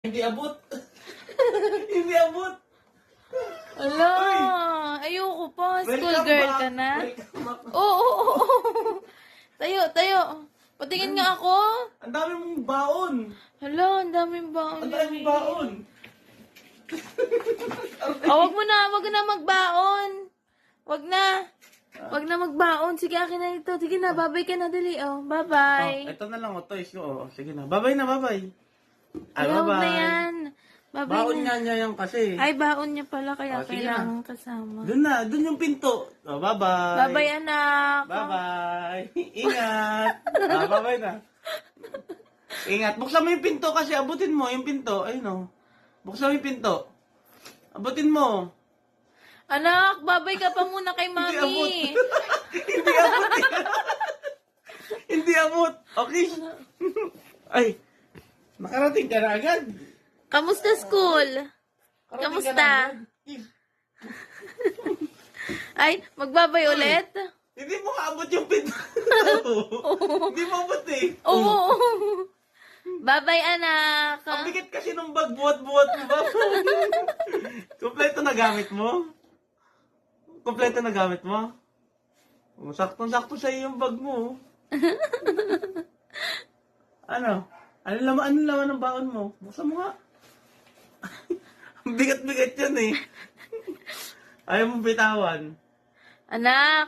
Hindi abot. Hindi abot. Ala, ayoko pa. School Welcome girl back. ka na. Welcome back. Oo. Tayo, tayo. Patingin nga ako. Ang dami mong baon. Hala, ang daming baon. Ang dami mong baon. Wag mo na. Wag na magbaon. Wag na. Wag na magbaon. Sige, akin na ito. Sige na, babay ka na dali. Oh, bye-bye. Ito na lang, toys ko. Oh, sige na. Bye-bye na, bye-bye. Ay, Ayaw na bye-bye. yan. Bye-bye Baon na. nga niya yan kasi. Ay, baon niya pala. Kaya Sige kailangan kasama. Doon na, doon yung pinto. Oh, bye-bye. Bye-bye, anak. Bye-bye. Ingat. Bye-bye na. Ingat. Buksan mo yung pinto kasi abutin mo yung pinto. Ayun o. Buksan mo yung pinto. Abutin mo. Anak, babay ka pa muna kay mami. Hindi abot. Hindi abot. Okay. Ay. Nakarating ka na agad. Kamusta school? Nakarating Kamusta? ka na agad. Ay, magbabay ulit? Hindi mo kaabot yung pinto. Hindi mo abot eh. Oo. Bye-bye, anak. Ang bigat kasi nung bag, buhat-buhat mo ba? Kompleto na gamit mo? Kompleto na gamit mo? Oh, saktong-sakto sa iyo yung bag mo. Ano? Ano laman ng baon mo? Buksan mo nga. Ang bigat-bigat yan eh. Ayaw mo bitawan. Anak,